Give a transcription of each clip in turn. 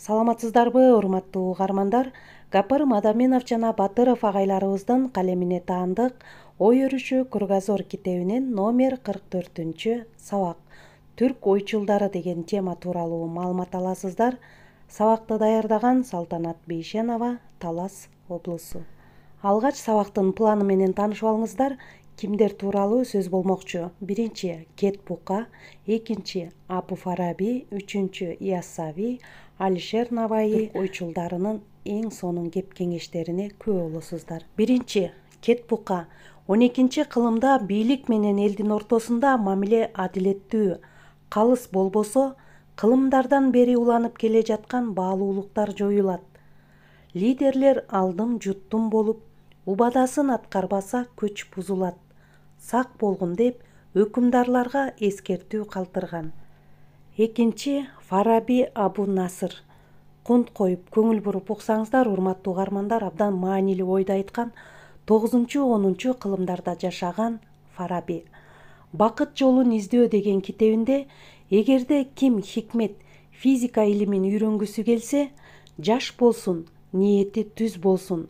Саламатсыздарбы, урматтуу угармандар? Гапарым Адаменов жана Батыров агайларыбыздын калемине таандык ой өрүшү Кругозор китебинен номер 44 сабак Түрк ойчулдары деген тема тууралуу маалымат аласыздар. Сабакты даярдаган Салтанат Бейшенова, Талас облусу. Алгач сабактын планы менен таанышып алыңыздар. Кимдер тууралуу сөз болмокчу? Биринчи Кет Бука, экинчи Абу Фараби, үчүнчү Яссави, Алишер Наваи ойчулдарынын эң сонун кеп кеңештерине күбө болосуздар. Биринчи Кет Бука 12 кылымда бийлик менен элдин ортосунда мамиле адилеттүү, калыс болбосо, кылымдардан бери уланып келе жаткан баалуулуктар жоюлат. Лидерлер алдым-жуттум болуп, убадасын аткарбаса көч бузулат. Сак болгун деп өкүмдарларга эскертүү калтырган. Экинчи Фараби Абу Насыр. Кунт коюп көңүл буруп уксаңыздар, урматтуу угармандар, абдан маанилүү ойду айткан 9-10 кылымдарда жашаган Фараби. Бакыт жолун издөө деген китебинде эгерде ким хикмет, физика илимин үйрөнгүсү келсе, жаш болсун, ниети түз болсун,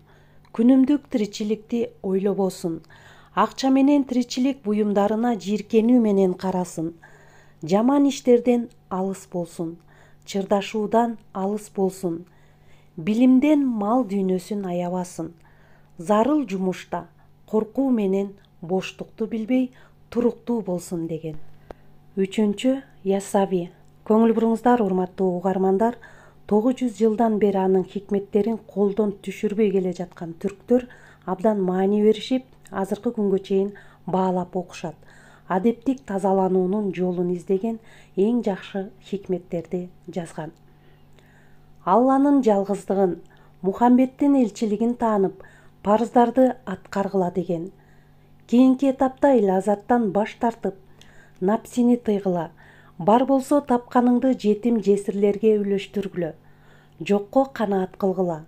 күнүмдүк тиричиликти ойлобосун, акча менен тиричилик буюмдарына жийиркенүү менен карасын, жаман иштерден алыс болсун, чырдашуудан алыс болсун, билимден мал дүйнөсүн аябасын, зарыл жумушта коркуу менен боштукту билбей туруктуу болсун деген. Үчүнчү Яссави. Көңүл буруңуздар, урматтуу угармандар, 900 жылдан бери анын хикметтерин колдон түшүрбөй келе жаткан түрктөр абдан маани беришип, азыркы күнгө чейин баалап окушат. Адептик тазалануунун жолун издеген эң жакшы хикметтерди жазган. Алланын жалгыздыгын, Мухаммедтин элчилигин таанып, парыздарды аткаргыла деген. Кийинки этапта лаззаттан баш тартып, напсини тыйгыла. Бар болсо тапканыңды жетим жесирлерге үлөштүргүлө. Жокко канаат кылгыла.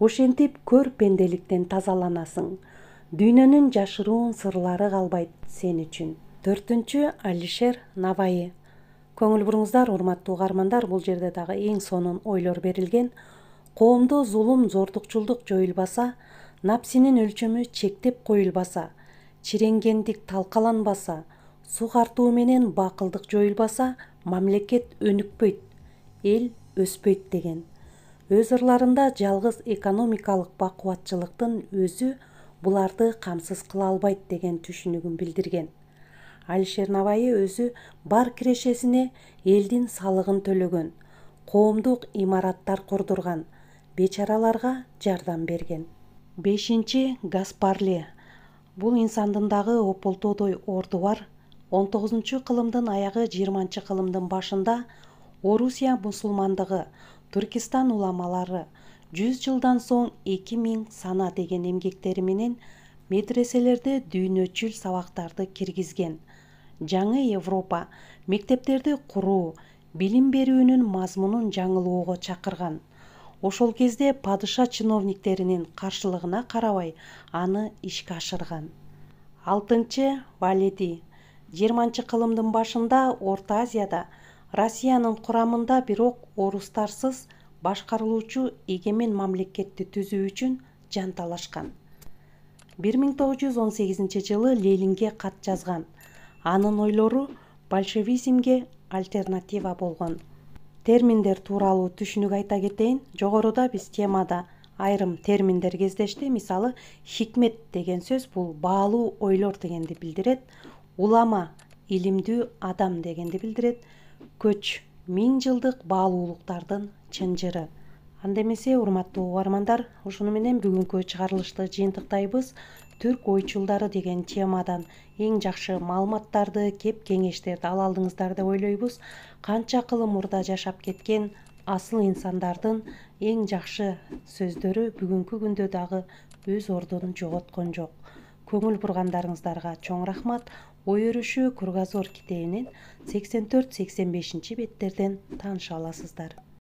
Ошентип көр пенделиктен тазаланасың. Дүйнөнүн жашыруун сырлары калбайт сен үчүн. Төртүнчү Алишер Наваи. Көңүл буруңуздар, урматтуу угармандар, бул жерде дагы эң сонун ойлор берилген. Коомдо зулум, зордукчулдук жоюлбаса, напсинин өлчөмү чектеп коюлбаса, чиренгендик талкаланбаса, сугартуу менен бакылдык жоюлбаса, мамлекет өнүкпөйт, эл өспөйт деген. Өз ырларында жалгыз экономикалык бакубатчылыктын өзү буларды камсыз кыла албайт деген түшүнүгүн билдирген. Алишер Наваи өзү бар кирешесине элдин салыгын төлөгөн, коомдук имараттар курдурган, бечараларга жардам берген. Бешинчи Гаспарли. Бул инсандын дагы ополтодой орду бар. 19 кылымдын аягы 20 кылымдын башында Орусия мусулмандыгы, Түркистан уламалары 100 жылдан соң 2000 сана деген эмгектери менен медреселерде дүйнөчүл сабактарды киргизген. Жаңы Европа мектептерди куруу, билим берүүнүн мазмунун жаңылоого чакырган. Ошол кезде падыша чиновниктеринин каршылыгына карабай аны ишке ашырган. 6 Валиди. 20 кылымдын башында Орто Азияда Россиянын курамында бирок орустарсыз башкарылуучу эгемен мамлекетти түзүү үчүн жанталашкан. 1918 жылы Ленинге кат жазган. Анын ойлору большевизмге альтернатива болгон. Терминдер тууралуу түшүнүк айта кетейин. Жогоруда биз темада айрым терминдер кездешти. Мисалы, хикмет деген сөз бул баалуу ойлор дегенди билдирет. Улама, илимдүү адам дегенди билдирет. Көч, 1000 жылдык баалуулуктардын чынжыры. Анда эмесе, урматтуу угармандар, ушуну менен бүгүнкү чыгарылышты жыйынтыктайбыз. Түрк ойчулдары деген темадан эң жакшы маалыматтарды, кеп кеңештерди ала алдыңыздар деп ойлойбуз. Канча кылым мурда жашап кеткен асыл инсандардын эң жакшы сөздөрү бүгүнкү күндө дагы өз ордун жоготкон жок. Көңүл бургандарыңыздарга чоң рахмат. Ой өрүшү Кругозор китебинен 84-85 беттерден тааныша аласыздар.